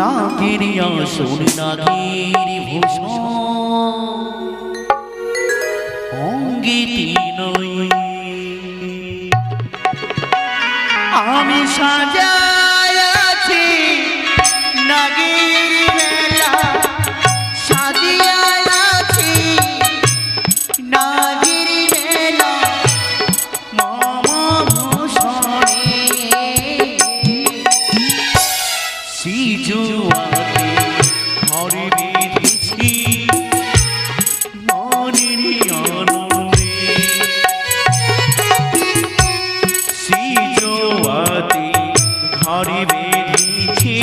নাগিরি আসুন নাগিরি ভূষণ অঙ্গিটি নই আমি সাজায় আছি নাগিরি মেলা সাজিয়া আছি নাগিরি মেলা মামা ভূষণে সিজুয়াতে ঘরে বেঁধেছি মনের আনন্দে সিজুয়াতে ঘরে বেঁধেছি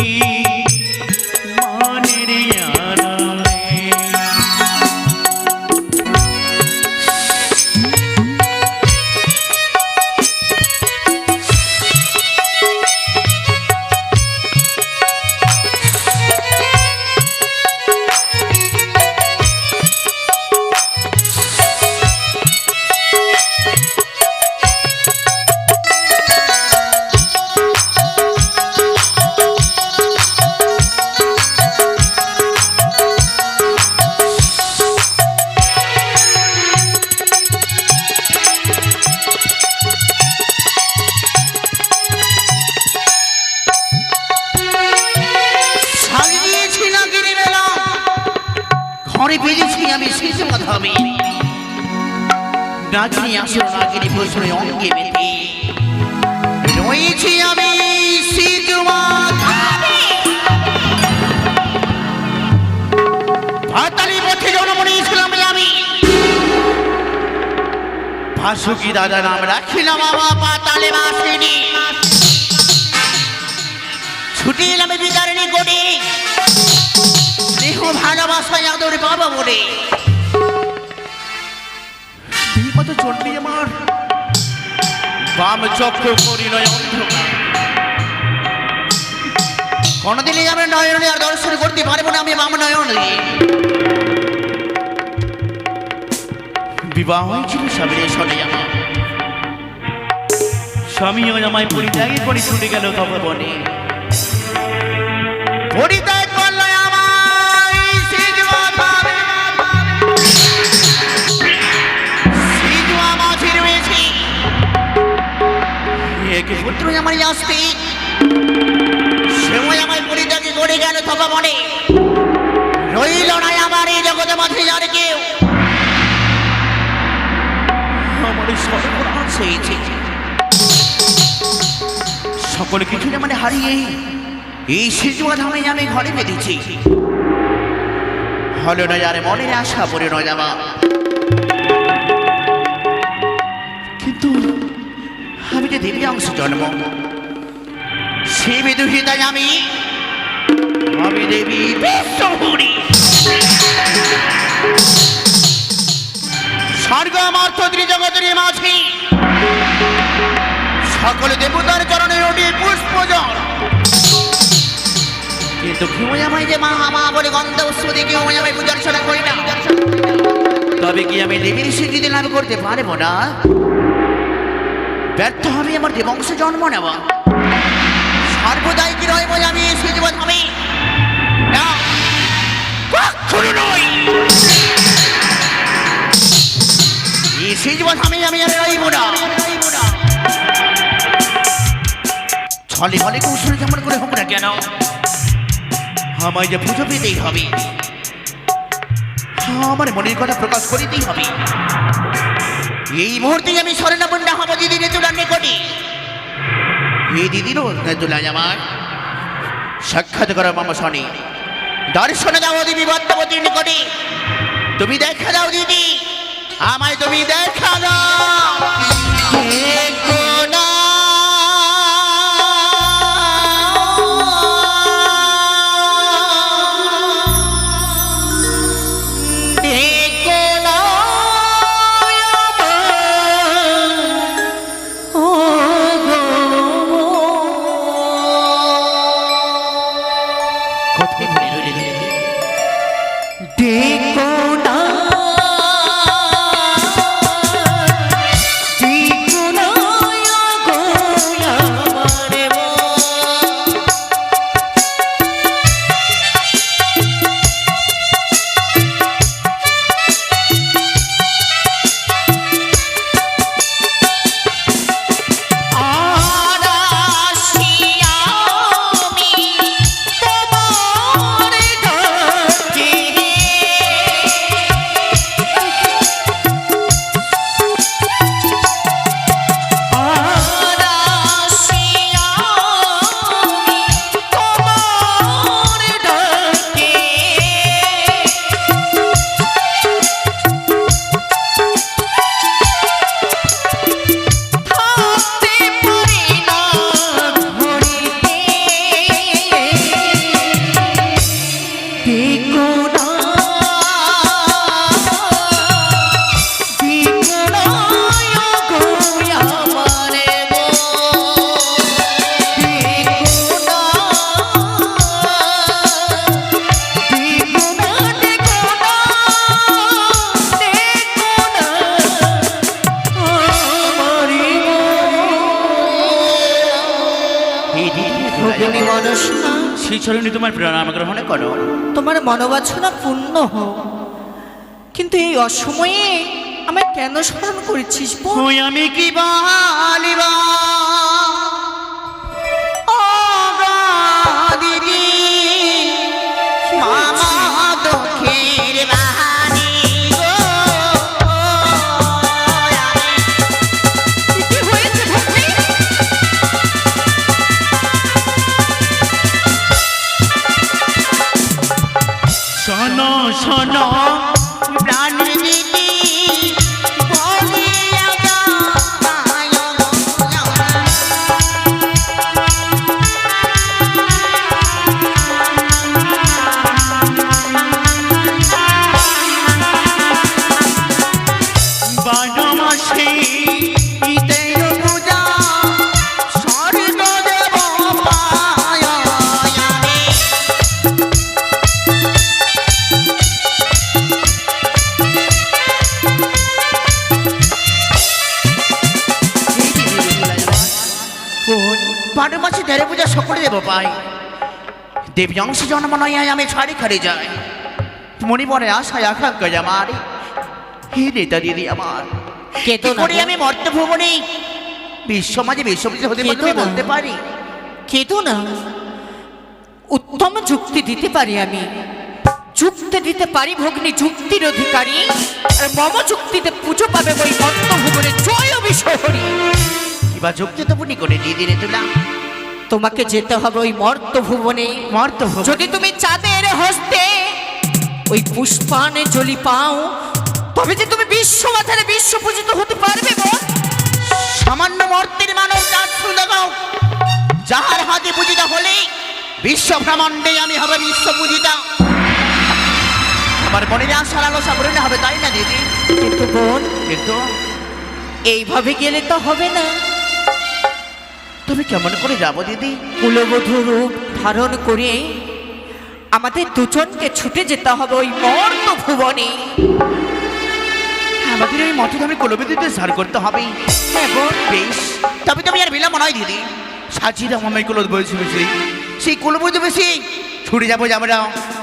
মনের আনন্দে ঘরে বেরিয়েছি আমি শেষে কথা হবে নাগিনী আসল নাগিনী ভূষণে অঙ্গে বেঁধে রয়েছি আমি ভাতালি পথে জন্ম নিয়েছিলাম আমি ভাসুকি দাদা নাম রাখিলাম বাবা পাতালে বাসিনি ছুটি এলাম বিদারিণী কোটি দেহ ভালোবাসায় আদরে বাবা বলে কত চন্ডী আমার বাম চক্র পরিণয় অন্ধকার কোনদিনই আমি নয়নে আর দর্শন করতে পারবো না আমি বাম নয়নে বিবাহ হয়েছিল স্বামীর সনে আমার স্বামীও আমায় পরিত্যাগ করে ছুটে গেল তবে বনে পরিত্যাগ করলো পুত্র আমার আসতে সেও আমায় পরিত্যাগে করে গেল তবে মনে রইল না আমার এই জগতে মাঝে আর কেউ আমার সর্বনাশ হয়েছে সকল কিছু মানে হারিয়ে এই সিজুয়া ধামে আমি ঘরে বেঁধেছি হলো না যারে মনের আশা পড়ে নয় যাবা কিন্তু আমি যে দেবী অংশ জন্ম সে বিদুহিতায় আমি দেবী বিশ্বভূরি স্বর্গ মার্থ ত্রিজগতের মাঝে সকল দেবতার চরণে ওঠে পুষ্পজল কিন্তু কেউ আমায় যে মা মা বলে গন্ধ উৎসবে কেউ আমায় পূজার্চনা করি না তবে কি আমি দেবীর স্বীকৃতি লাভ করতে পারবো না ব্যর্থ হবে আমার যে বংশ জন্ম নেওয়া সর্বদাই কি রইব আমি এসে জীবন হবে না কখনো নয় এসে জীবন আমি আর রইব না ছলে ছলে কৌশল যেমন করে হোক না কেন আমায় যে পুজো পেতেই হবে আমার মনের কথা প্রকাশ করিতেই হবে এই মুহূর্তে আমি স্মরণাপন্না হব দিদি রেতুলার নিকটে এই দিদিরও রেতুলায় আমার সাক্ষাৎ করা মামা শনি দর্শন দাও দিদি পদ্মাবতীর নিকটে তুমি দেখা দাও দিদি আমায় তুমি দেখা দাও দেখো না এই দিদি ভগিনী মনসা, শ্রী চরণে তোমার প্রণাম গ্রহণ করো। তোমার মনোবাসনা পূর্ণ হোক, কিন্তু এই অসময়ে আমায় কেন স্মরণ করেছিস বোন? ওই আমি কি বলিবা ও গো দিদি, মামা দুঃখের বাহানি গো। কি হয়েছে ভগ্নী? শোনো শোনো প্রাণের দিদি, বলিয়া যাও মায় গো। বারো মাসে ঈদের পূজা স্বর্গ দেব পায় আমি। বারো মাসে তেরো পূজা সকলে দেব পাই, দেবী অংশ জন্ম নয় আমি ছাড়ি খাড়ি যাই। মনে মনে আশায় আকাঙ্ক্ষা আমার, হে নেতা দিদি আমার, কেতো কি না করে গো। আমি মর্ত ভুবনে বিশ্ব মাঝে বিশ্ববিদ্য হতে পারি কেতো তুমি না। বলতে পারি? কেতো না, উত্তম যুক্তি দিতে পারি আমি, যুক্তি দিতে পারি ভগ্নী, যুক্তির অধিকারী। আর মম যুক্তিতে পুজো পাবে ওই মর্তভুবনে জয় বিশ্বহরি। কিবা যুক্তি তো পুনি করে দিদি রে তুলা, তোমাকে যেতে হবে ওই মর্তভুবনে। মর্ত ভুবন যদি তুমি চাঁদের হস্তে ওই পুষ্পানে জলি পাও, তবে যে তুমি বিশ্ব মাথারে বিশ্ব পূজিত হতে পারবে বোন। সামান্য মর্তের মানব জাত সুলগাও, যাহার হাতে পূজিতা হলে বিশ্ব ব্রহ্মাণ্ডে আমি হবে বিশ্ব পূজিতা। আমার মনের আশার আলো সাগরণে হবে, তাই না দিদি? কিন্তু বোন, কিন্তু এইভাবে গেলে তো হবে না। তুমি কেমন করে যাবো দিদি? কুলবধূ রূপ ধারণ করে আমাদের দুজনকে ছুটে যেতে হবে ওই মর্তভুবনে। আমাদের ওই মঠে আমি কুলবিদ্যুতে সার করতে হবে। হ্যাঁ বোন, বেশ, তবে তুমি আর বিলম্ব নয় দিদি, সাজিয়ে দাও আমার কুলদ বলছি বেশি, সেই কুলবুদ্ধ বেশি ছুটে যাবো আমরা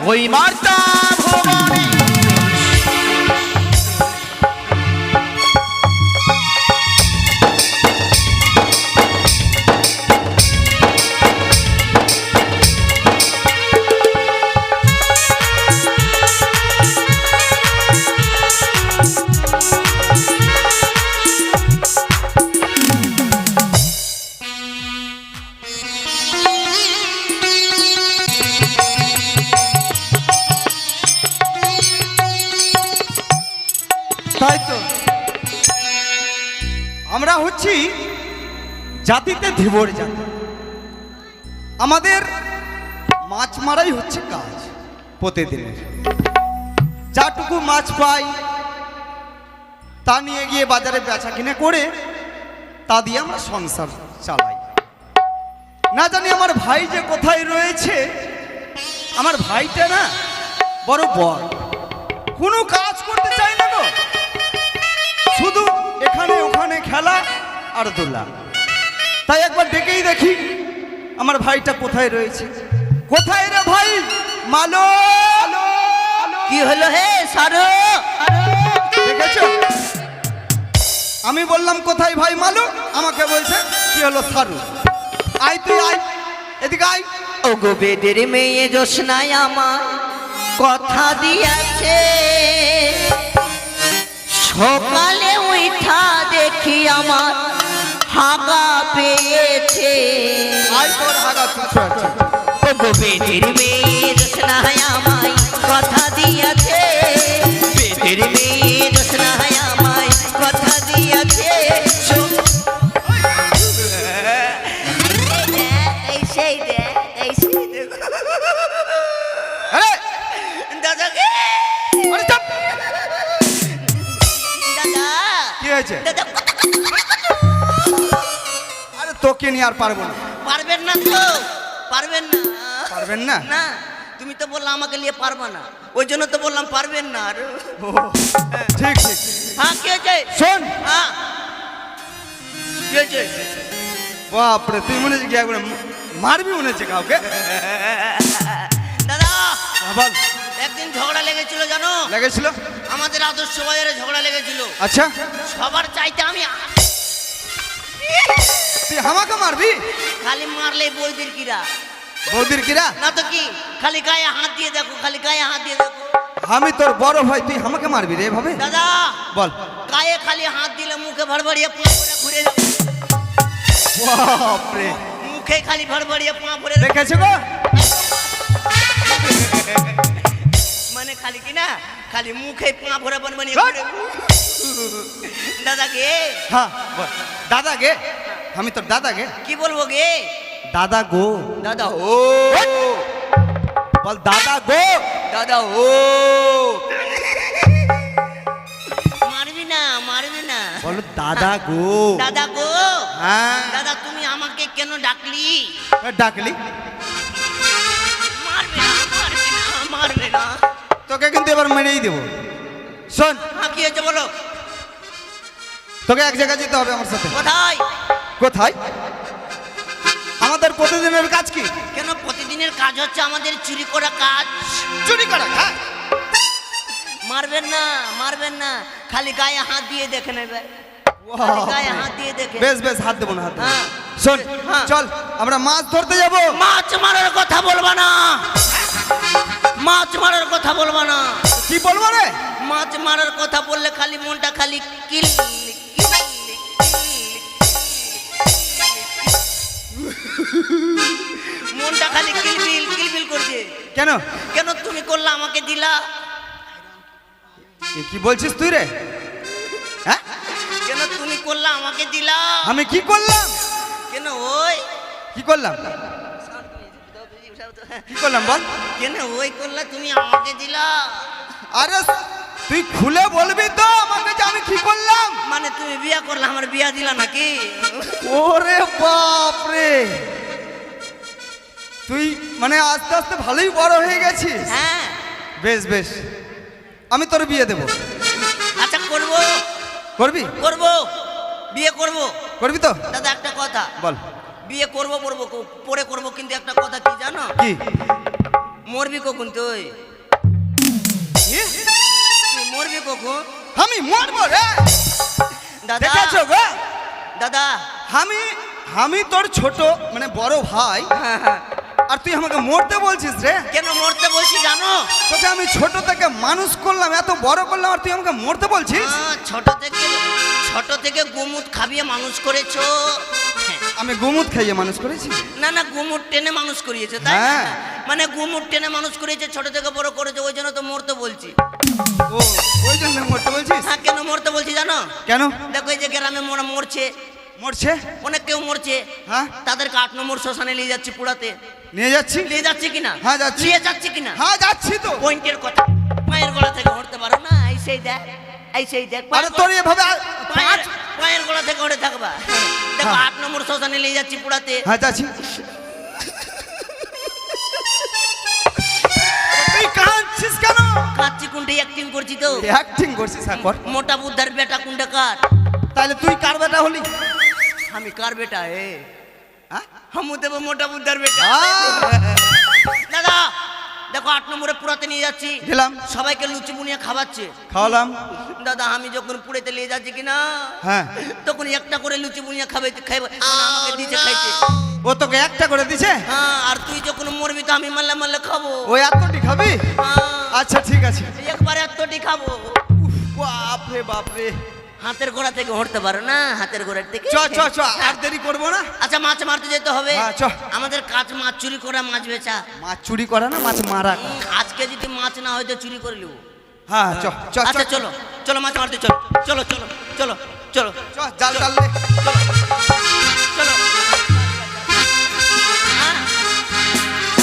ওই মার্তা ভুবনে। তাই তো আমরা হচ্ছি জাতিতে ধীবর জাতি, আমাদের মাছ মারাই হচ্ছে কাজ প্রতিদিনের। যাটুকু মাছ পাই তা নিয়ে গিয়ে বাজারে বেচা কিনে করে তা দিয়ে আমরা সংসার চালাই। না জানি আমার ভাই যে কোথায় রয়েছে, আমার ভাইটা না বড় বড়, কোনো কাজ করতে চায় না গো, শুধু এখানে ওখানে খেলা আর দোলা। তাই একবার ডেকেই দেখি আমার ভাইটা কোথায় রয়েছে। কোথায় রে ভাই মালো? কি হলো হে সারো? দেখেছো, আমি বললাম কোথায় ভাই মালো, আমাকে বলছে কি হলো সারু। আয় তুই আয়, এদিকে আয়। ও গো বেদের মেয়ে জোসনায় আমার কথা দিয়েছে, সকালে উঠা দেখি আমার হাগা পেয়েছে। আয় তোর হাগা কিছু আছে। ও গো বেদের মেয়ে জোসনায় আমায় কথা দিয়েছে, বেদের মেয়ে জোসনায় আমায় কথা দিয়েছে। এই সেই দে, এই সেই দে আরে দাদাকে, আরে চাপ। দাদা কি হয়েছে? দাদা আরে তোকে নিয়ে আর পারবো না। পারবেন না তো, পারবেন না, পারবেন না? না তুমি তো বললাম আমাকে নিয়ে পারবা না, ওই জন্য তো বললাম পারবেন না। আর ও, ঠিক ঠিক। হ্যাঁ কি হয়েছে? শোন, হ্যাঁ কি হয়েছে? বাপরে তুই মনে হচ্ছে কি একবারে মারবি মনে হচ্ছে কাউকে। দাদা হ্যাঁ, বল। একদিন ঝগড়া লেগেছিল জানো, লেগেছিল? আমাদের আদর্শ বাজারে ঝগড়া লেগেছিল। আচ্ছা, সবার চাইতে আমি তুই আমাকে মারবি? খালি মারলে বৌদির কিরা, বৌদির কিরা? না তো কি, খালি গায়ে হাত দিয়ে দেখো, খালি গায়ে হাত দিয়ে দেখো। আমি তোর বড় ভাই, তুই আমাকে মারবি রে এভাবে? দাদা বল। গায়ে খালি হাত দিলে মুখে ভরভরিয়ে পা ভরে ঘুরে যাবে। বাপরে, মুখে খালি ভরভরিয়ে পা ভরে দেখেছো গো? মানে খালি কি না, খালি মুখে পা ভরে বানিয়ে ধুর। দাদা গে, হ্যাঁ বল। দাদা গে? আমি তোর দাদা গে? কি বলবো গে? দাদা গো। দাদা ও, বল দাদা গো। দাদা ও। মারবি না, মারবি না। বলো দাদা গো। দাদা গো। হ্যাঁ, দাদা তুমি আমাকে কেন ডাকলি? ডাকলি? মারবে না, মারবে না, মারবে না। তোকে কিন্তু এবার মেরেই দেবো। শোন, হ্যাঁ, কি হয়েছে বলো? তোকে এক জায়গায় যেতে হবে আমার সাথে। কোথায়? কোথায়? আমাদের প্রতিদিনের কাজ কি? কেন প্রতিদিনের কাজ হচ্ছে আমাদের চুরি করা কাজ। চুরি করা। হ্যাঁ, মারবেন না, মারবেন না, খালি গায়ে হাত দিয়ে দেখে নেবে। বাহ। খালি গায়ে হাত দিয়ে দেখে। বেশ বেশ, হাত দেবো না, হাত দেবো না। হ্যাঁ। শোন, হ্যাঁ। চল আমরা মাছ ধরতে যাবো। মাছ মারার কথা বলবা না, মাছ মারার কথা বলবা না। কি বলবো রে? মাছ মারার কথা বললে খালি মনটা খালি কিল মনটা খালি কিলবিল কিলবিল করছে। কেন? কেন তুমি করলা, আমাকে দিলা? এ কি বলছিস তুই রে? হ্যাঁ, কেন তুমি করলা, আমাকে দিলা? আমি কি করলাম? কেন ওই কি করলাম? কি করলাম বল? কেন ওই করলা, তুমি আমাকে দিলা? আরে তুই খুলে বলবি তো আমাকে যে আমি কি করলাম? মানে তুমি বিয়া করলা, আমার বিয়া দিলা নাকি? ওরে বাপ রে, তুই মানে আস্তে আস্তে ভালোই বড় হয়ে গেছিস। হ্যাঁ। বেশ বেশ, আমি তোর বিয়ে দেবো। আচ্ছা করবো, করবি? করবো, বিয়ে করবো। করবি তো? দাদা একটা কথা, বল। বিয়ে করবো করবো পরে করবো, কিন্তু একটা কথা কি জানো? কি? মরবি কখন তুই? কি? তুই মরবি কখন? আমি মরবো রে? দাদা, দেখেছো গো? দাদা। আমি আমি তোর ছোট মানে বড় ভাই, হ্যাঁ, হ্যাঁ। আর তুই আমাকে মরতে বলছিস রে? কেন মরতে বলছি জানো? তোকে আমি ছোট থেকে মানুষ করলাম, এত বড় করলাম, আর তুই আমাকে মরতে বলছিস? ছোট থেকে গুমুট খাবিয়ে মানুষ করেছো। হ্যাঁ। আমি গুমুট খাইয়ে মানুষ করেছি? না না, গুমুট টেনে মানুষ করিয়েছে, তাই না? হ্যাঁ। মানে গুমুট টেনে মানুষ করিয়েছে, ছোট থেকে বড় করেছে, ওই জন্য তো মরতে বলছি। ও, ওই জন্য মরতে বলছিস? হ্যাঁ, কেন মরতে বলছি জানো? কেন দেখো এই যে গ্রামে মরছে, মরছে? অনেক কেউ মরছে। হ্যাঁ, তাদেরকে 8 নম্বর শ্মশানে নিয়ে যাচ্ছি পুরাতে। নিয়ে যাচ্ছি। নিয়ে যাচ্ছি কিনা? হ্যাঁ, যাচ্ছি। নিয়ে যাচ্ছি কিনা? হ্যাঁ, যাচ্ছি তো। পয়েন্টের কথা, পায়ের গলা থেকে উঠতে পারো না? এই সেই দেখ, এই সেই দেখ, আরে তোর এভাবে পায়ের গলা থেকে উঠে থাকবা। দেখো হ্যাঁ। 8 নম্বর শ্মশানে নিয়ে যাচ্ছি পুরাতে। হ্যাঁ, যাচ্ছি। তুই কাঁদছিস কেন? কাচ্চি কুন্ডে অ্যাক্টিং করছি তো। অ্যাক্টিং করছিস? হ্যাঁ, কর। মোটা বুদ্ধার বেটা কুন্ডে কাট। তাহলে তুই কার বেটা হলি? আমি কার বেটা? হ্যাঁ? হামু দেব মোটা বুদ্ধার বেটা। দাদা দেখো 8 নম্বরে পুরাতে নিয়ে যাচ্ছি, গেলাম, সবাইকে লুচি বুনিয়ে খাওয়াচ্ছে। খাওয়ালাম। দাদা আমি যখন পুড়েতে নিয়ে যাচ্ছি কিনা, হ্যাঁ, তখন একটা করে লুচি বুনিয়ে খাইবে, আমাকে দিতে খাইতে। ও তোকে একটা করে দিছে? হ্যাঁ, আর তুই যখন মরবি তো আমি মারলে মারলে খাবো। ওই এতটি খাবি? হ্যাঁ, আচ্ছা ঠিক আছে। একবারে এতটি খাবো। বাপ রে বাপ রে। হাতের গোড়া থেকে উঠতে পারো না, হাতের গোড়ার থেকে। চ চ চ, আর দেরি করবো না। আচ্ছা মাছ মারতে যেতে হবে। হ্যাঁ, চ। আমাদের কাজ মাছ চুরি করা, মাছ বেচা। মাছ চুরি করা না, মাছ মারা। আজকে যদি মাছ না হয়তো চুরি করে নেবো। হ্যাঁ, চ চ আচ্ছা চ। চলো চলো, মাছ মারতে চলো, চলো চলো চলো চলো চ, জাল জাল লে। চলো চলো। হ্যাঁ,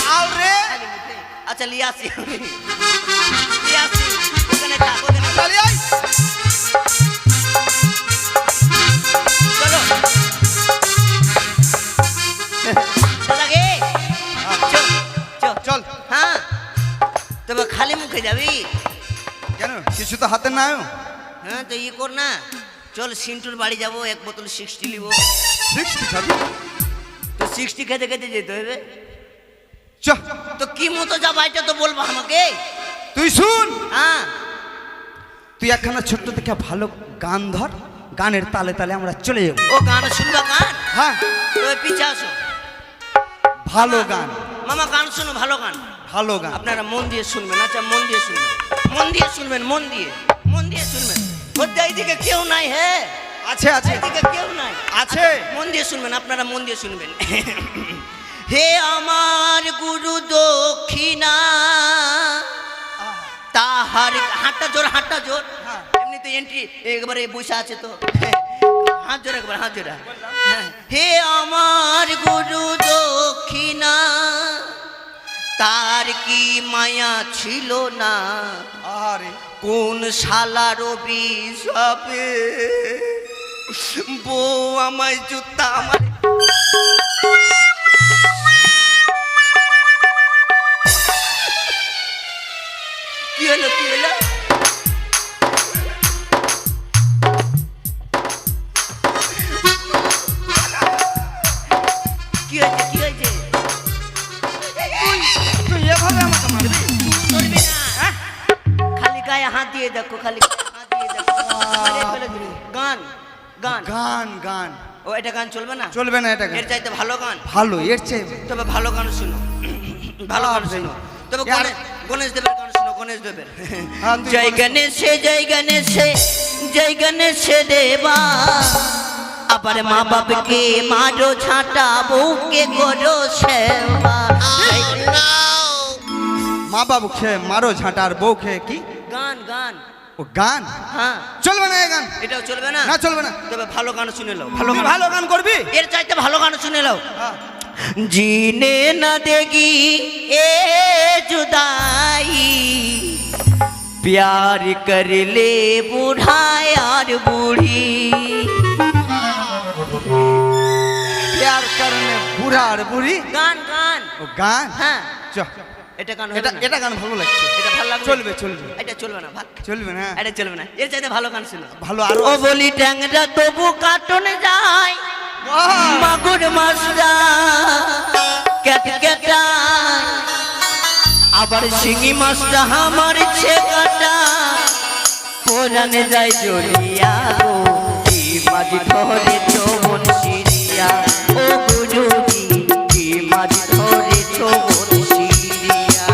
জাল রে। আচ্ছা লিয়ে আসি, লিয়ে আসি। ওখানে থাক, ওখানে থাক। চালিয়ে আয়। চলো দাদা গে, চল চল চল। হ্যাঁ, তবে খালি মুখে যাবি? কেন, কিছু তো হাতে নাই। হ্যাঁ, তো কর না, চল সিন্টুর বাড়ি যাবো, 1 বোতল 60 নিব। 60 খাবি? তো 60 খেতে খেতে যেতে হবে। চ তো কি মতো যাবো এটা তো বলবো আমাকে। তুই শুন, হ্যাঁ তুই একখানা ছোট্ট থেকে ভালো গান ধর, গানের তালে তালে আমরা চলে যাবো। ও গান শুনবা গান? হ্যাঁ, তো পিছা আসো ভালো গান, মামা, গান শোনো, ভালো গান। ভালো গান। আপনারা মন দিয়ে শুনবেন, আচ্ছা মন দিয়ে শুনবেন, মন দিয়ে শুনবেন, মন দিয়ে শুনবেন। বলতে এইদিকে কেউ নাই, হ্যাঁ আছে আছে এইদিকে কেউ নাই, আছে। মন দিয়ে শুনবেন, আপনারা মন দিয়ে শুনবেন। হে আমার গুরু দক্ষিণা তাহার, হাতটা জোর, হাতটা জোর। হ্যাঁ। এমনি তো এন্ট্রি একবারে বসে আছে তো, হাত জোর একবার, হাত জোড়া। হে আমার গুরু দক্ষিণা তার কি মায়া ছিল না, আরে কোন শালার অভিশাপে বউ আমায় জুতা আমার। কি হলো, কি হলো? কি হয়েছে, কি হয়েছে? তুই এভাবে আমাকে মারবি? ধরবি না, খালি গায়ে হাত দিয়ে দেখো, খালি হাত দিয়ে দেখো। আরে ফেলে দিবি। গান, গান, গান গান ও এটা গান চলবে না, চলবে না, এটা গান এর চাইতে ভালো গান। ভালো, এর চেয়ে তবে ভালো গান শুনো, ভালো গান শুনো। তবে গণেশ দেবের গান শুনো, গণেশ দেবের। হ্যাঁ, তুই জয় গণেশ- গণেশে, জয় গণেশে, জয় গণেশে দেবা। আবার মা বাপকে মারো ঝাঁটা, বউকে করো সেবা। মা বাবু খেয়ে মারো ঝাঁটার, বউ খেয়ে কি? গান, গান, ও গান হ্যাঁ চলবে না, এ গান এটাও চলবে না, না, চলবে না। তবে ভালো গান শুনে নাও, ভালো তুই গান, ভালো গান করবি? এর চাইতে ভালো গান শুনে নাও। হ্যাঁ। जीने न देगी ए जुदाई, प्यार कर ले बूढ़ा यार बूढ़ी। प्यार करने बुढ़ा আর বুড়ি। গান, গান, ও গান, হ্যাঁ চ এটা গান, এটা এটা গান ভালো লাগছে। এটা ভালো লাগবে, চলবে চলবে এটা চলবে না, ভাগ, চলবে না, এটা চলবে না, এর চাইতে ভালো গান শুনো। ভালো আরো ও বলি ট্যাংরা তবু কাটনে যায়, বাহ! মাগুর মাছরা ক্যাট ক্যাটা, আবার শিঙি মাছটা আমার ছেকাটা, পোড়ানে যায় জড়িয়া গো, কি মাঝি ধরে চমন সিরিয়া, ও গুরুজি কি মাঝি ধরে চমন সিরিয়া।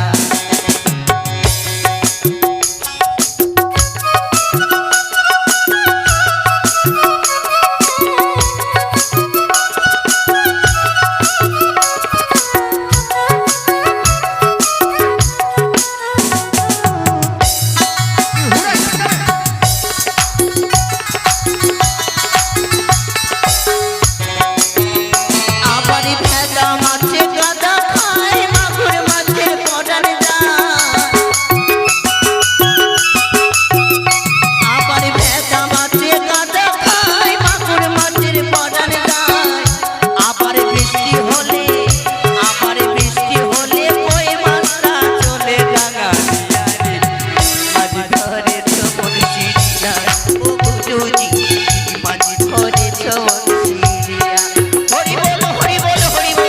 আবার ভেজা মাছে গাদা খায়, মাগুর মাছের পড়ার যায়। আবার ভেজা মাছে গাদা খায়, মাগুর মাছের পড়ার যায়। আবার বৃষ্টি হলে, আবার বৃষ্টি হলে ওই মাছটা চলে ডাঙা রে, মাঝি ধরে চমন সিরিয়া, ও গুরুজি মাঝি ধরে চমন সিরিয়া। হরি বল, হরি বল, হরি বল।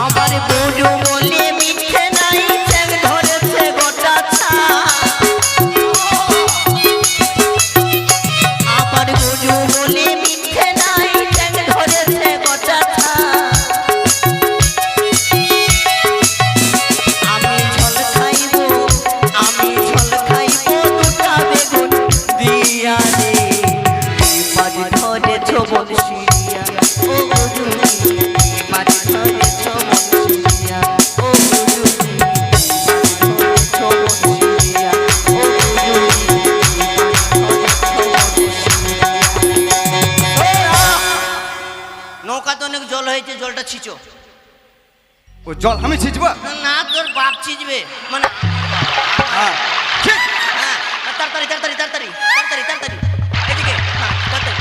আবার বড় বলে মিঠে নাই, চ্যাং ধরেছে গোটা ছা। আবার বড় বলে মিঠে নাই, চ্যাং ধরেছে গোটা ছা। আমি ঝোল খাইব, আমি ঝোল খাইব দুটা বেগুন দিয়া রে, কি মাঝ ধরে চমন সিরিয়া, ও গুরুজি মাঝ ধরে চমন সিরিয়া, ও গুরুজি মাঝ ধরে চমন সিরিয়া, ও গুরুজি মাঝ ধরে চমন সিরিয়া। নৌকা তো অনেক জল হয়েছে, জলটা ছিচো। ও জল আমি ছিঁচবো? না তোর বাপ চিজবে মানে হ্যাঁ ঠিক। হ্যাঁ তাড়াতাড়ি তাড়াতাড়ি তাড়াতাড়ি তাড়াতাড়ি তাড়াতাড়ি এদিকে হ্যাঁ তাড়াতাড়ি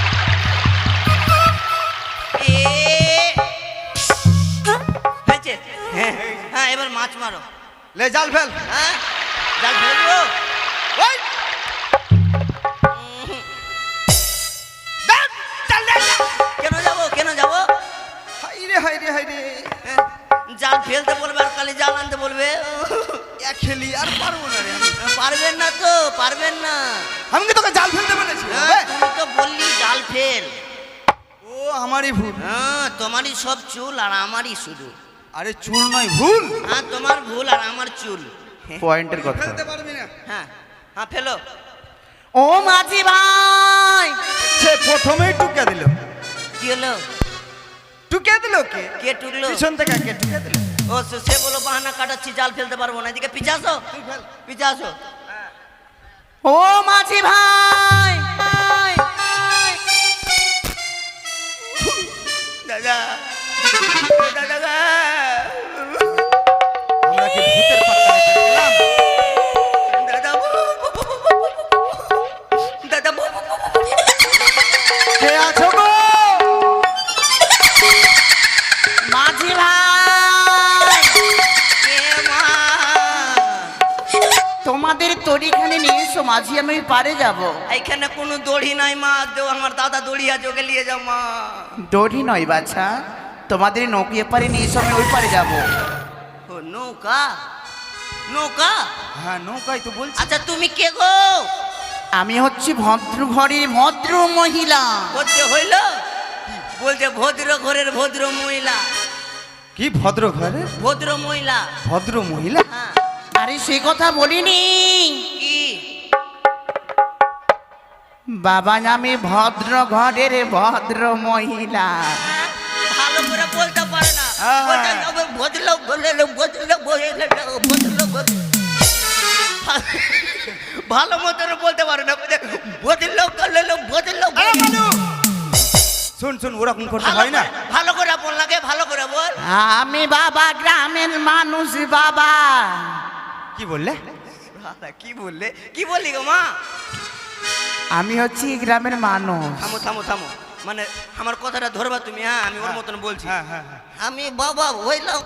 হয়েছে হ্যাঁ হ্যাঁ এবার মাছ মারো লে জাল ফেল। হ্যাঁ জাল ফেলবো ওই দাঁড়, চাল দে। কেন যাবো কেন যাবো হাইরে হাইরে হাইরে, হ্যাঁ, জাল ফেলতে বলবে আর খালি জাল আনতে বলবে এক খেলি আর পারবো না রে আমি। পারবেন না তো পারবেন না আমি কি তোকে জাল ফেলতে বলেছি? হ্যাঁ, তুমি তো বললি জাল ফেল ও আমারই ভুল। হ্যাঁ তোমারই সব চুল আর আমারই শুধু আরে চুল নয় ভুল। হ্যাঁ তোমার ভুল আর আমার চুল পয়েন্টের কথা। ফেলতে পারবি না। হ্যাঁ হ্যাঁ ফেলো ও মাঝি ভাই, সে প্রথমেই টুকে দিল। কি হলো টুকে দিল কে? কে টুকলো পিছন থেকে কে টুকে দিল? ও সে বলো বাহানা কাটাচ্ছি জাল ফেলতে পারবো না এদিকে পিছে আসো পিছে আসো ও মাঝি ভাই, দাদা দাদা গা। আমরা কি ভূতের পাত্তায় পড়ে গেলাম? দাদা দাদা কে আছো গো? মাঝি ভাই, কে মা তোমাদের তরিখানে নিয়ে এসো, মাঝি আমি পারে যাব। এইখানে কোনো দড়ি নাই মা দেও আমার দাদা দড়ি আছে ওকে নিয়ে যাও মা দড়ি নয় বাছা, তোমাদের নৌকিয়ে পারে নিয়ে এসো, আমি ওই পারে যাব। ও নৌকা নৌকা হ্যাঁ নৌকাই তো বলছি। আচ্ছা তুমি কে গো আমি হচ্ছি ভদ্র ঘরের ভদ্র মহিলা। বলতে হইল বলছে ভদ্র ঘরের ভদ্র মহিলা কি ভদ্র ঘরে ভদ্র মহিলা ভদ্র মহিলা? হ্যাঁ আরে সে কথা বলিনি কি বাবা, আমি ভদ্র ঘরের ভদ্র মহিলা। ভালো করে বলতে পারে না হ্যাঁ। বলতে হবে ভদ্রলোক বললো ভদ্রলোক বললো ভদ্রলোক ভালো মতন বলতে পারে না বলছে ভদ্রলোক বললো ভদ্রলোক শুন শুন, ওরকম করতে হয় না। ভালো করে বল লাগে ভালো করে বল আমি বাবা গ্রামের মানুষ বাবা। কি বললে? কি বললে কি বললি গো মা আমি হচ্ছি এই গ্রামের মানুষ। থামো থামো থামো মানে আমার কথাটা ধরবা তুমি হ্যাঁ আমি ওর মতন বলছি হ্যাঁ হ্যাঁ হ্যাঁ। আমি বাবা হইলাম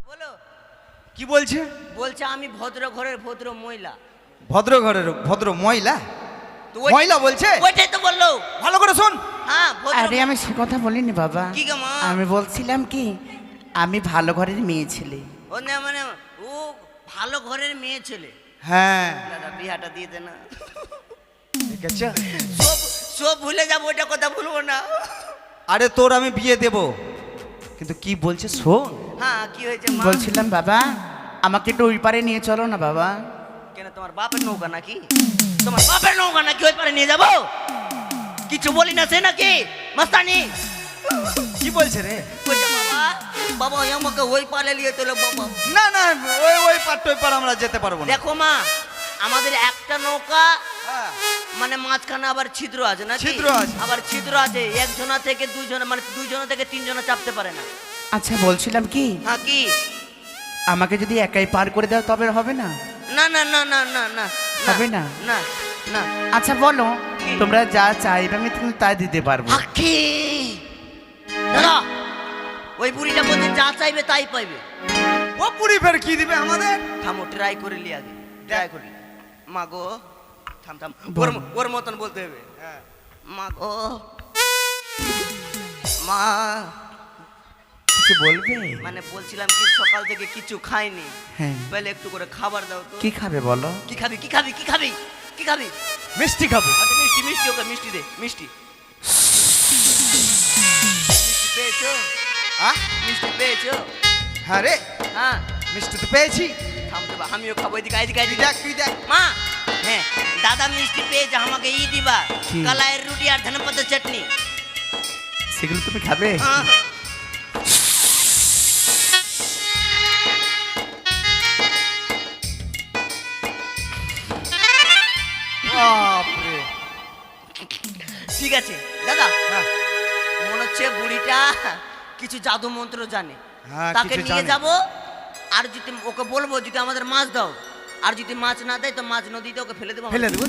বলো। কি বলছে? বলছে আমি ভদ্র ঘরের ভদ্র মহিলা। ভদ্র ঘরের ভদ্র মহিলা? তো ওই- মহিলা বলছে? ওইটাই তো বললো। ভালো করে শোন। হ্যাঁ ভদ্র। আরে আমি সে কথা বলিনি বাবা। কি গো মা? আমি বলছিলাম কি আমি ভালো ঘরের মেয়ে ছেলে। ও না মানে ও ভালো ঘরের মেয়ে ছেলে। হ্যাঁ, দাদা বিহাটা দিয়ে দে না। ঠিক আছে। সব সব ভুলে যাবো, ওইটা কথা ভুলবো না। আরে তোর আমি বিয়ে দেব, কিন্তু কি বলছে শোন। হ্যাঁ কি হয়েছে মা? বলছিলাম বাবা আমাকে একটু ওই পারে নিয়ে চলো না বাবা। কেন তোমার বাপের নৌকা নাকি? তোমার বাপের নৌকা নাকি ওই পারে নিয়ে যাবো? কিছু বলি না সে নাকি মাস্তানি? কি বলছে রে? বলছে বাবা বাবা ওই আমাকে ওই পারে নিয়ে চলো বাবা। না না, ওই পার আমরা যেতে পারবো না। দেখো মা, আমাদের একটা নৌকা হ্যাঁ, মানে মাঝখানে আবার ছিদ্র আছে না? ছিদ্র আছে। আবার ছিদ্র আছে, একজনা থেকে দুইজনা মানে দুইজনা থেকে তিনজনা চাপতে পারে না। আচ্ছা বলছিলাম কি হ্যাঁ কি? আমাকে যদি একাই পার করে দাও তবে হবে না? না না না না না না হবে না? না না। আচ্ছা বলো তোমরা যা চাইবে আমি তুমি তাই দিতে পারবো। আখি দাদা, ওই বুড়িটা বলছে যা চাইবে তাই পাইবে। ও পুরি ফের কি দিবে আমাদের? থামো, ট্রাই করে লি আগে, ট্রাই করি। মা গো, থাম থাম, ওর মতন বলতে হবে। হ্যাঁ। মা গো, মা কিছু বলবে? মানে বলছিলাম কি সকাল থেকে কিছু খাইনি, হ্যাঁ পেলে একটু করে খাবার দাও তো। কি খাবে বলো? কি খাবি কি খাবি কি খাবি কি খাবি? মিষ্টি খাবো। আচ্ছা মিষ্টি, মিষ্টি ওকে মিষ্টি দে, মিষ্টি। মিষ্টি পেয়েছো? আহ, মিষ্টি পেয়েছো? হ্যাঁ রে, হ্যাঁ মিষ্টি তো পেয়েছি। থামতে বা, আমিও খাবো। এদিকে এদিকে তুই এদিকে দেখ, তুই দেখ। মা। হ্যাঁ দাদা মিষ্টি পেয়েছে, আমাকে ই দিবা কি? কলাইয়ের রুটি আর ধনেপাতার চাটনি। সেগুলো তুমি খাবে? হ্যাঁ, হ্যাঁ। বাপরে। ঠিক আছে দাদা, হ্যাঁ, মনে হচ্ছে বুড়িটা কিছু জাদু মন্ত্র জানে। হ্যাঁ, তাকে কিছু নিয়ে জানে। যাব, আর যদি ওকে বলবো যদি আমাদের মাছ দাও, আর যদি মাছ না দেয় তো মাছ নদীতে ওকে ফেলে দেবো। ফেলে দেবো।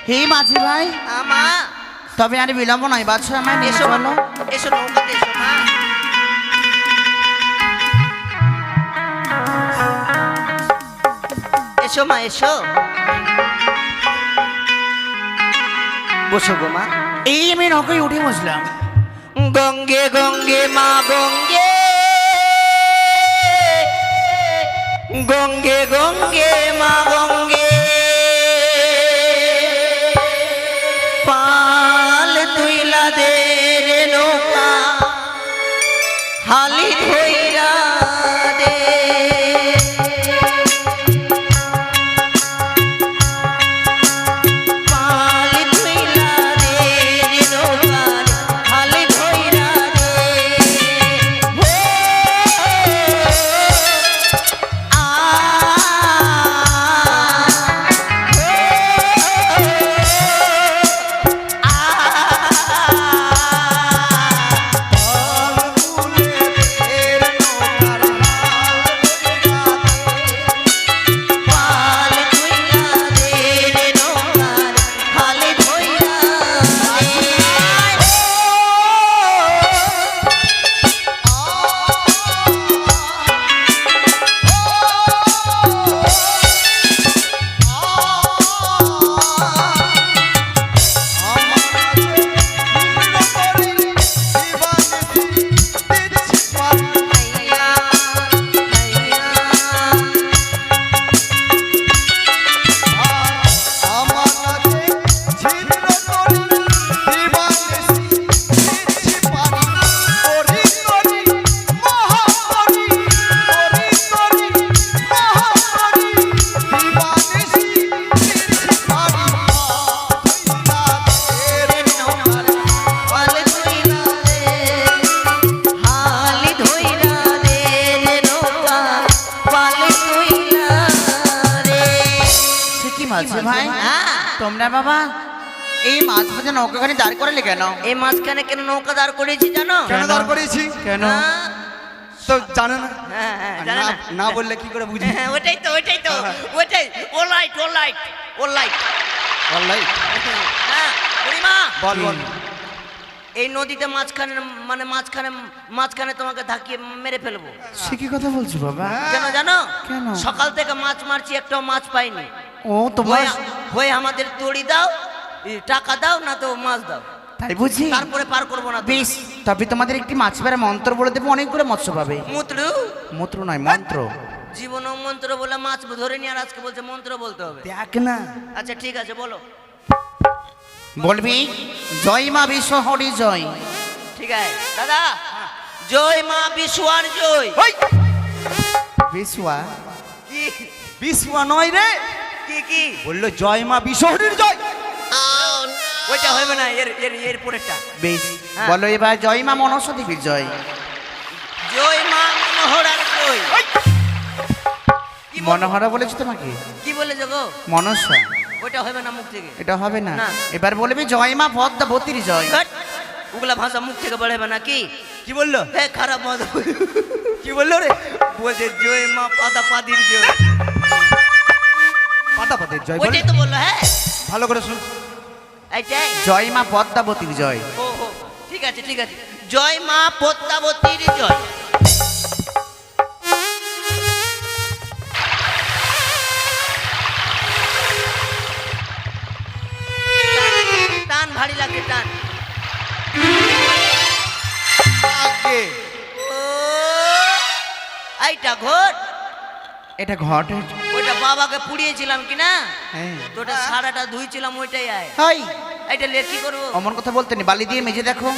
হে মাঝি ভাই, মা তবে আর বিলম্ব নয়, বাচ্চা আমায় নিয়ে এসো চলো। এসো নৌকাতে এসো মা। এসো মা এসো, বসো গো মা। এই আমি নৌকায় উঠে বসলাম। গঙ্গে গঙ্গে মা গঙ্গে, গঙ্গে গঙ্গে মা গঙ্গে, পাল তুইলা দে রে নৌকা, হালি ধইরা দে। পাল তুইলা দে রে নৌকা, হালি ধইরা দে। হো আ পাল তুইলা দে রে নৌকার, হালি ধইরা হাইয়া হাইয়া। হালি ধইরা দে, হালি ধইরা দে রে নৌকা, পালি ধইরা দে। সে কি মাঝি ভাই, হ্যাঁ। তোমরা বাবা এই মাছ ভাজা নৌকাখানি দাঁড় করালে কেন? এই মাঝখানে কেন নৌকা দাঁড় করেছি জানো? কেন দাঁড় করিয়েছি? কেন? হ্যাঁ, তো জানো না? হ্যাঁ, হ্যাঁ, আর জানে না? না বললে কি করে বুঝি? হ্যাঁ, ওটাই তো ওটাই ও লাইট ও লাইট ও লাইট। অনলাইন হ্যাঁ বুড়িমা, বল বল। এই নদীতে মাঝখানে মানে মাঝখানে মাঝখানে তোমাকে ধাকিয়ে মেরে ফেলবো। সে কি কথা বলছো বাবা? কেন জানো? কেন? সকাল থেকে মাছ মারছি, একটাও মাছ পাইনি। ও তোমার হয়ে আমাদের তড়ি দাও, টাকা দাও, না তো মাছ দাও, তাই বুঝি? তারপরে পার করবো না তো। বেশ, তবে তোমাদের একটি মাছ ধরার মন্ত্র বলে দেবো, অনেকগুলো মৎস্য পাবে। মুতলু মন্ত্র নয়, মন্ত্র। জীবন মন্ত্র বলে মাছ ধরে নিয়ে, আর আজকে বলছে মন্ত্র বলতে হবে। দেখ না, আচ্ছা ঠিক আছে বলো। বলবি জয় মা বিশ্ব হরি জয়। ঠিক আছে দাদা, জয় মা বিশুয়ার জয়। ওই বিশুয়া কি বিশুয়া নয় রে, কি কি বললো জয় মা বিশ্বহরির জয়। ওইটা হবে না, এর এর এর পরেরটা। বেশ, হ্যাঁ। বলো এবার জয় মা মনসা দেবীর জয়। জয় মা মনোহরার জয়। কি বলবো? মনোহরা বলেছি তোমাকে? কি বলেছো গো? মনসা, ওইটা হবে না মুখ থেকে। এটা হবে না। না। এবার বলবি জয় মা পদ্মাবতীর জয়। ধ্যাৎ, ওগুলা ভাষা মুখ থেকে বেরোবে না কি? কি বললো? হ্যাঁ খারাপ মত কি বললো রে? বলছে জয় মা পাতা পাদির জয়। পাতা পাতের জয় বল। ওইটাই তো বললো। হ্যাঁ ভালো করে শুন। এইটাই। জয় মা পদ্মাবতীর জয়। ও হো, ঠিক আছে ঠিক আছে। জয় মা পদ্মাবতীর জয়। টান ভারী লাগে, টান। আগে ও এইটা ঘর, এটা ঘট। ওইটা বাবাকে পুড়িয়েছিলাম কি না, হ্যাঁ। তো ওটা সারাটা ধুইছিলাম, ওইটাই আয়। হাই, এইটা লিয়ে কি করবো? অমন কথা বলতে নেই, বালি দিয়ে মেজে দেখো।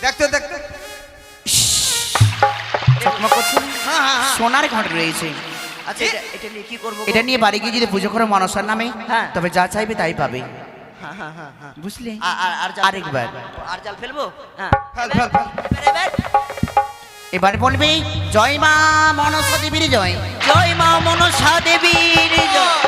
দেখতে দেখতে চকমক করছে না? হ্যাঁ হ্যাঁ হ্যাঁ। সোনার ঘট রয়েছে। আচ্ছা এটা নিয়ে কি করবো গো? এটা নিয়ে বাড়ি গিয়ে যদি পুজো করো মনসার নামে, হ্যাঁ। তবে যা চাইবে তাই পাবে। হ্যাঁ হ্যাঁ হ্যাঁ হ্যাঁ। বুঝলে? আর জাল আরেকবার। আর জাল ফেলবো? হ্যাঁ ফেল, ফেল, ফেল। এবার এবার বলবি জয় মা মনসা দেবীর জয়। জয় মা মনসা দেবীর জয়।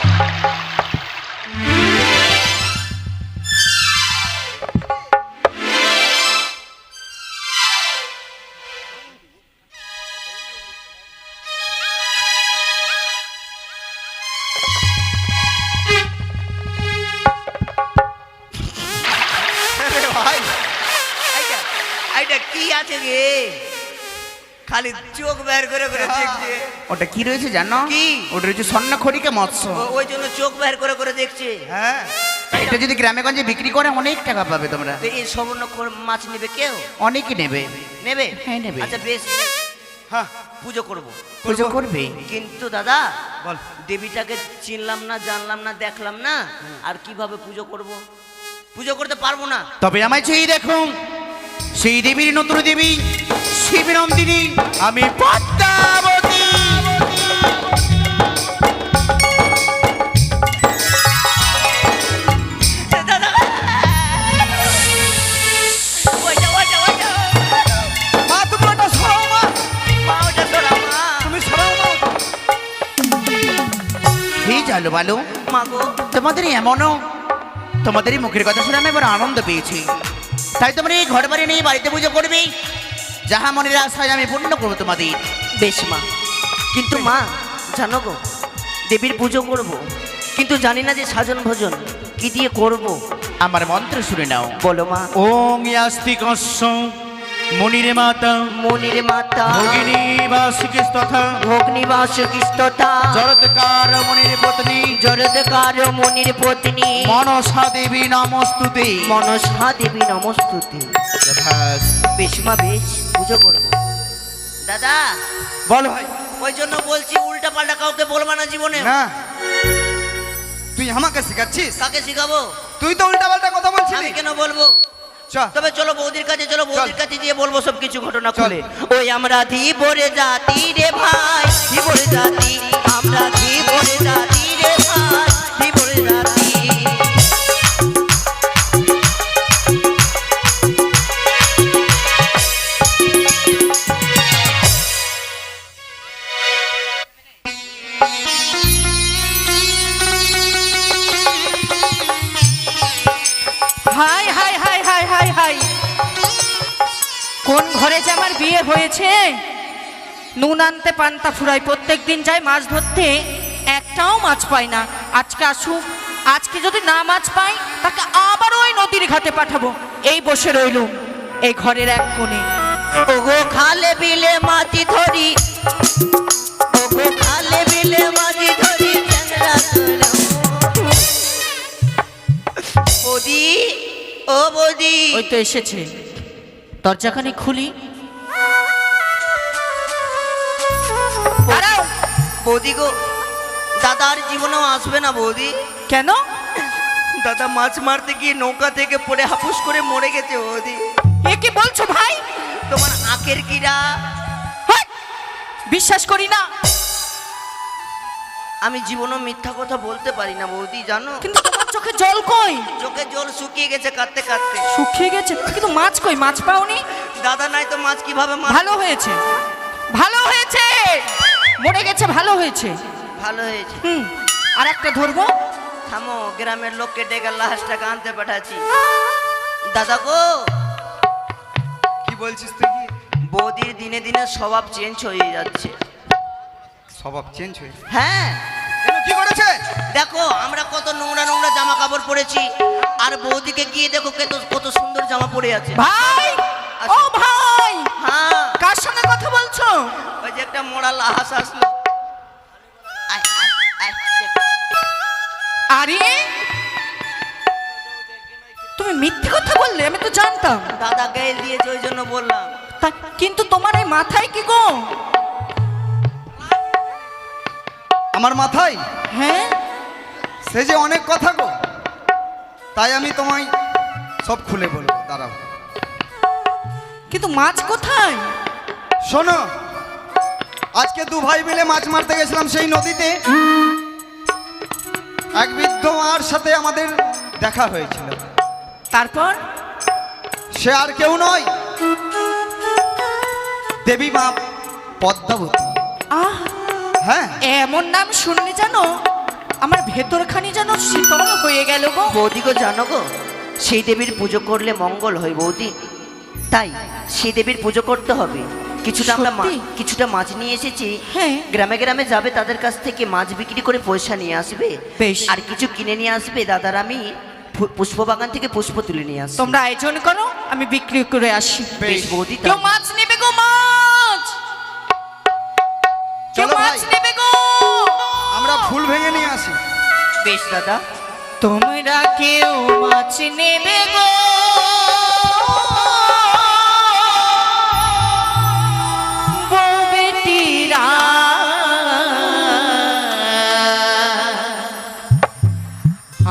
আছে গে খালি চোখ বের করে করে দেখছে ওটা কি রয়েছে জানো? কি? ওটা রয়েছে স্বর্ণখড়িকা মৎস্য। ওই জন্য চোখ বের করে করে দেখছে। হ্যাঁ, এটা যদি গ্রামে গঞ্জে বিক্রি করে অনেক টাকা পাবে তোমরা। তো এই স্বর্ণ মাছ নেবে কেউ? অনেকে নেবে। নেবে? হ্যাঁ, নেবে। আচ্ছা বেশ, হ্যাঁ, পুজো করব। পুজো করবে। কিন্তু দাদা বল। দেবীটাকে চিনলাম না, জানলাম না, দেখলাম না, আর কিভাবে পুজো করব? পুজো করতে পারবো না। তবে আমায় চেয়ে দেখুন, সেই দেবীর নতুন দেবী শিবনন্দিনী, আমি পদ্মাবতী। দাদা ওইটা ওইটা ওইটা মা তুমি ওটা সরাও মা, মা, ওইটা সরাও মা। তুমি সরাও মা। হে জালো বালো, মা গো, তোমাদের এমনও, তোমাদের এই মুখের কথা শুনে আমি এবার আনন্দ পেয়েছি। তাই তোমরা এই ঘর বাড়ি নিয়ে বাড়িতে পুজো করবে, যাহা মনের আশায় আমি পূর্ণ করবো তোমাদের। বেশ মা, কিন্তু মা জানো গো, দেবীর পুজো করব, কিন্তু জানি না যে সাজন ভোজন কি দিয়ে করব। আমার মন্ত্র শুনে নাও। বলো মা। ওং ইয়াস্তি কস্য মনিরে মাতা মনির মাতা ভগিনী বাসিকে তথা ভগ্নিবাস কৃষ্ণতা জরৎকার মনির পত্নী জরদকার মনির পত্নী মনসা দেবী নমস্তুতে। মনসা দেবী নমস্তুতে। বেশ মা, বেশ পুজো করব। দাদা বল ভাই। ওই জন্য বলছি উল্টা পাল্টা কাউকে বলবা না জীবনে। না, তুই আমাকে শেখাচ্ছিস? কাকে শিখাবো? তুই তো উল্টা পাল্টা কথা বলছিস। আমি কেন বলবো? চ, তবে চলো বৌদির কাছে, চলো বৌদির কাছে দিয়ে বলবো সব কিছু ঘটনা চল। খুলে। ওই আমরা ধীবরে জাতি রে ভাই, ধীবরে জাতি, আমরা ধীবরে জাতি রে ভাই, ধীবরে জাতি। High high high high high high, কোন ঘরে যে আমার বিয়ে হয়েছে? নুন আনতে পান্তা ফুরাই, প্রত্যেক দিন যাই মাছ ধরতে, একটাও মাছ পাই না। আজকে আসুক, আজকে যদি না মাছ পাই তাকে আবার ওই নদীর ঘাটে পাঠাবো। এই বসে রইলুম এই ঘরের এক কোণে। ওগো খালে বিলে মাটি ধরি, ওগো খালে বিলে মাটি ধরি, চ্যাংড়া তোরা। বৌদি, ও বৌদি, ওই তো এসেছে, দরজাখানি খুলি। দাঁড়াও। বৌদি গো, দাদা আর জীবনেও আসবে না বৌদি। কেন? দাদা মাছ মারতে গিয়ে নৌকা থেকে পড়ে হাপুস করে মরে গেছে বৌদি। এ কি বলছো ভাই? তোমার আঁকের কিরা। হাট! বিশ্বাস করি না। আমি জীবনও মিথ্যা কথা বলতে পারি না বৌদি, জানো। কিন্তু তোমার চোখে জল কই? চোখে জল শুকিয়ে গেছে কাঁদতে কাঁদতে। শুকিয়ে গেছে, কিন্তু মাছ কই? মাছ পাওনি? দাদা নাই তো মাছ কিভাবে মাছ? ভালো হয়েছে, ভালো হয়েছে, মরে গেছে, ভালো হয়েছে। ভালো হয়েছে। আর একটা ধরবো। থামো, গ্রামের লোককে ডেকে লাশটাকে আনতে পাঠাচ্ছি। দাদা গো, কি বলছিস তুই? কি বৌদির দিনে দিনে স্বভাব চেঞ্জ হয়ে যাচ্ছে। স্বভাব চেঞ্জ হয়েছে? হ্যাঁ, কেন, কি করেছে? দেখো আমরা কত নোংরা নোংরা জামা কাপড় পরেছি, আর বৌদিকে গিয়ে দেখো কত সুন্দর জামা পরে আছে। ভাই, ও ভাই, হ্যাঁ, কার সঙ্গে কথা বলছো? ওই যে একটা মোড়া লাহাস আসলো। আয়, আয়, আয়, দেখ। আরে তুমি মিথ্যে কথা বললে, আমি তো জানতাম। দাদা গায়ে দিয়েছে ওই জন্য বললাম। কিন্তু তোমার এই মাথায় কি গো? আমার মাথায় হ্যাঁ, সে যে অনেক কথা গো, তাই আমি তোমায় সব খুলে বলবো, দাঁড়াও। কিন্তু মাছ কোথায়? শোনো, আজকে দু ভাই মিলে মাছ মারতে গেছিলাম সেই নদীতে। এক বৃদ্ধ মার সাথে আমাদের দেখা হয়েছিল। তারপর? সে আর কেউ নয়, দেবী মা পদ্মাবতী। আহ, হ্যাঁ, এমন নাম শুনলে জানো আমার ভেতরখানি যেন শীতল হয়ে গেল গো। বৌদি গো, জানো গো, সেই দেবীর পুজো করলে মঙ্গল হয় বৌদি। তাই সেই দেবীর পুজো করতে হবে। কিছুটা আমরা সত্যি? কিছুটা মাছ নিয়ে এসেছি। হ্যাঁ। গ্রামে গ্রামে যাবে, তাদের কাছ থেকে মাছ বিক্রি করে পয়সা নিয়ে আসবে। বেশ। আর কিছু কিনে নিয়ে আসবে। দাদার আমি পুষ্প বাগান থেকে পুষ্প তুলে নিয়ে আসবো। তোমরা আয়োজন করো, আমি বিক্রি করে আসি। বেশ বৌদি, কেউ মাছ নেবে গো, মাছ? কেউ চলো মাছ ভাই। নেবে গো? আমরা ফুল ভেঙে নিয়ে আসি। বেশ দাদা। তোমরা কেউ মাছ নেবে গো? বউ বেটিরা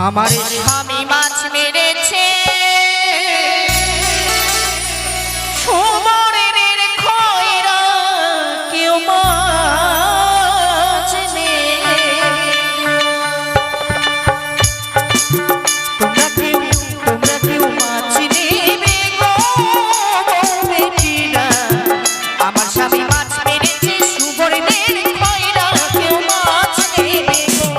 আমার স্বামী মাছ মেরেছে, সুবর্ণের খয়রা কেউ মাছ নেবে? তোমরা কেউ মাছ নেবে গো, বউ বেটিরা আমার স্বামী মাছ মেরেছে, সুবর্ণের খয়রা কেউ মাছ নেবে গো।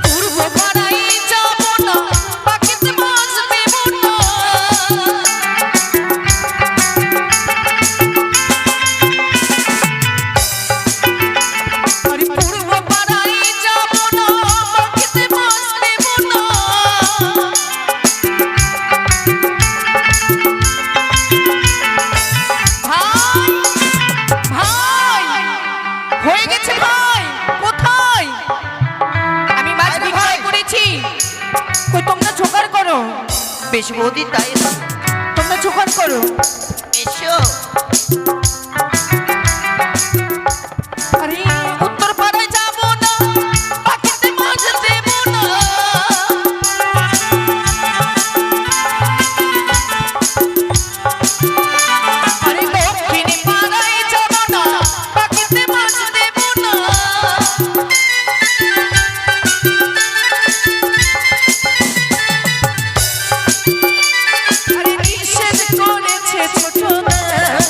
পূর্ব পাড়ায় যাবো না, পাখিতে মাছ দেবো না। আরে পূর্ব পাড়ায় যাবো না, পাখিতে মাছ দেবো না। ভাই, ভাই, হয়ে গেছে ভাই, কোথায়? আমি মাছ বিক্রয় করেছি, কই তোমরা জোগাড় করো, বেশ বৌদি, তাই হোক। তোমরা জোগাড় করো। এসো। আরে উত্তর পাড়ায় যাবো না, পাখিতে মাছ দেবো না। আরে দক্ষিণ পাড়ায় যাবো না, পাখিতে মাছ দেবো না। আরে নিষেধ করেছে ছোটদের,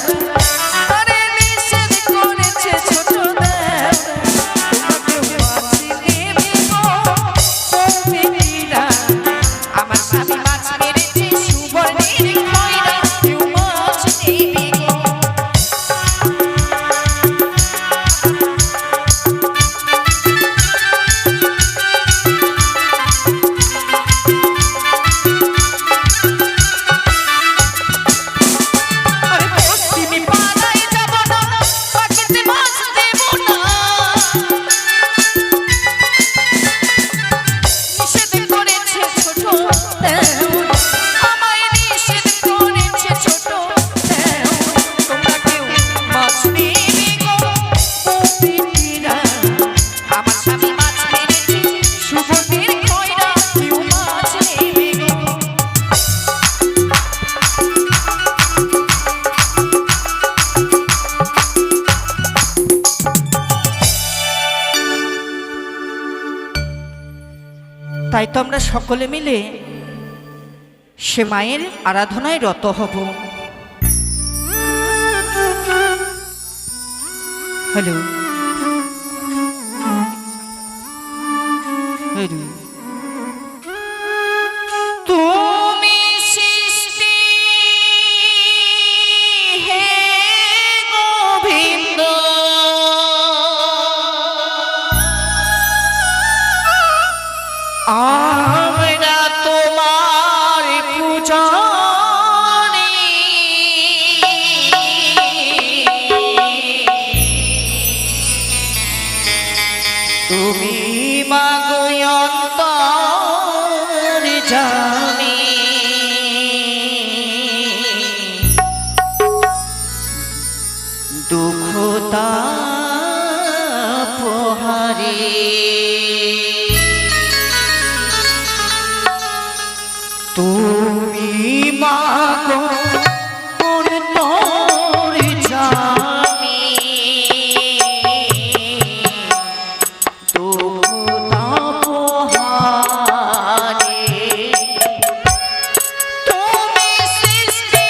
আরে নিষেধ করেছে ছোটদের, তোমরা কেউ মাছ নেবে গো, বউ বেটিরা আমার স্বামী মাছ মেরেছে, সুবর্ণের খয়রা কেউ মাছ নেবে গো। আরে পশ্চিমী পাড়ায় যাবো না, পাখিতে মাছ দেবো না। নিষেধ করেছে ছোট দেওর, আমায় নিষেধ করেছে ছোট দেওর, তোমরা কেউ মাছ নেবে গো, বউ বেটিরা আমার স্বামী মাছ মেরেছে, সুবর্ণের খয়রা কেউ মাছ নেবে গো। তাই তো আমরা সকলে মিলে সে মায়ের আরাধনায় রত হব। Hello, hello. তুমি সৃষ্টি হে গোবিন্দ, আমরা তোমার পূজারি, তুমি মাগো অন্তর জানি, দুঃখ তাপহারি, তুমি মাগো অন্তর জানি, দুঃখ তাপহারি, তুমি সৃষ্টি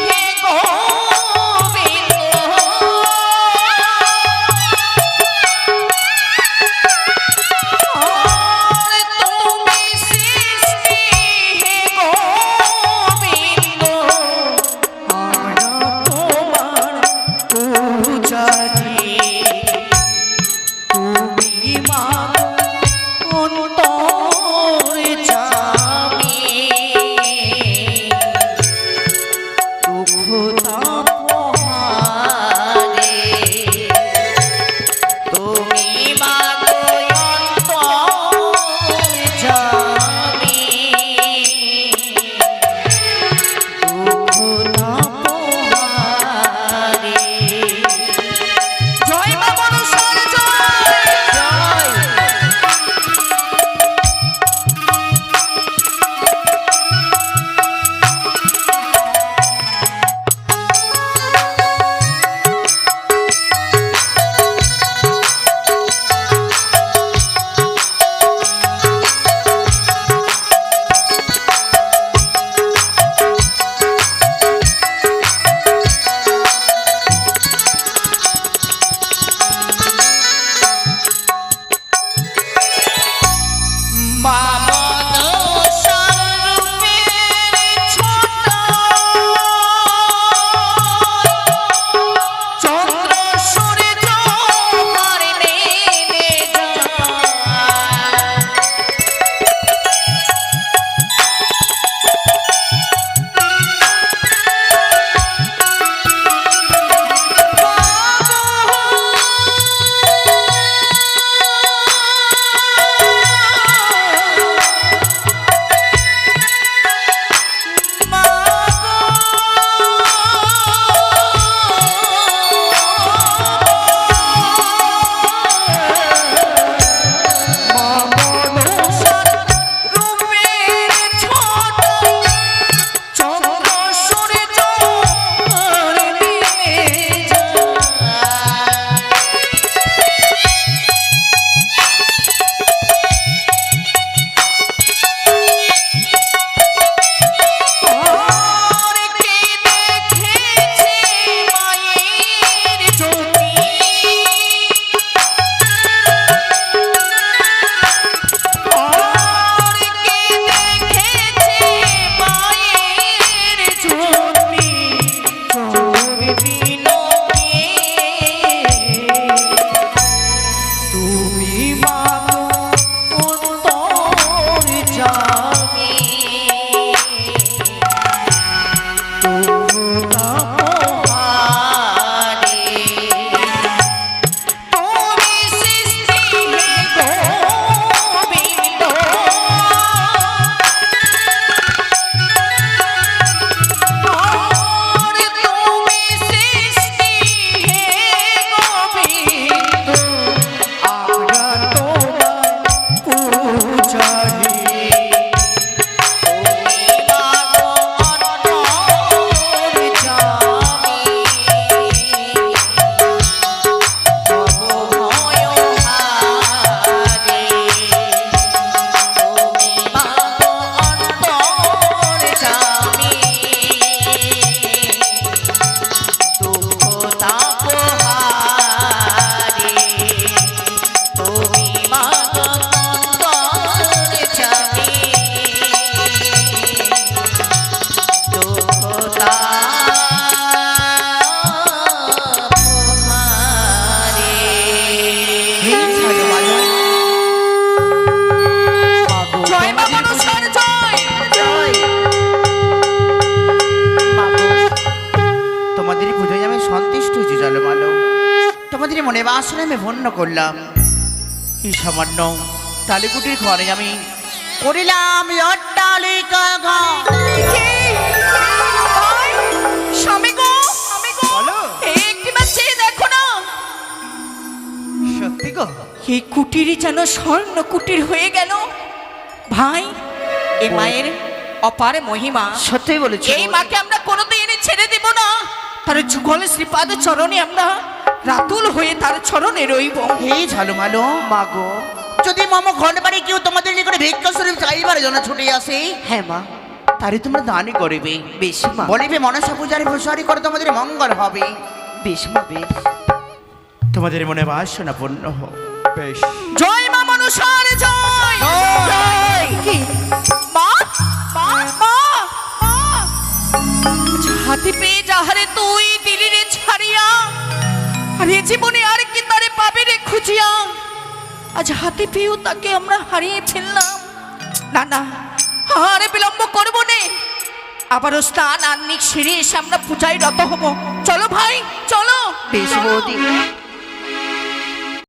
হে গোবিন্দ, তুমি সৃষ্টি হে গোবিন্দ। তোমাদের পুজোয় আমি সন্তুষ্ট হয়েছি জলমালো। তোমাদের মনে বাসনে আমি ভন্য করলাম। এই সামান্য টালিকুটির ঘরে আমি করিলাম অট্টালিকা ঘর। স্বামী গো, বলো। একটিবার চেয়ে দেখো না, সত্যি গো? এই কুটিরই যেন স্বর্ণ কুটির হয়ে গেল। ভাই, এ মায়ের অপার মহিমা। সত্যি বলেছি। এই মাকে আমরা কোনোদিন ছেড়ে দেব না। তার যুগল শ্রীপাদ চরণে আমরা রাতুল হয়ে তার চরণে রইব। হে ঝালুমালো মাগো, যদি মম ঘর বাড়ি কেউ তোমাদের নিকটে ভিক্ষা স্বরূপ চাইবার জন্য ছুটে আসে, হ্যাঁ মা, তারে তোমরা দানই করিবে। বেশ মা, বলিবে মনসা পূজার প্রসারী করে তোমাদের মঙ্গল হবে। বেশ মা, বেশ। তোমাদের মনে বাসনা পূর্ণ হোক। বেশ। জয় মা মনসার জয়। জয়। কি? মা, মা, মা, মা। হাতে পেয়ে যাহারে তুই দিলি রে ছাড়িয়া, আর এ জীবনে আর কি তারে পাবে রে খুঁজিয়া। আজ হাতে পেয়েও তাকে আমরা হারিয়ে ফেললাম। না না, আর বিলম্ব করবো নে। আবারও স্নান আহ্নিক সেরে এসে আমরা পূজায় রত হব। চলো ভাই, চলো। বেশ চলো। বৌদি।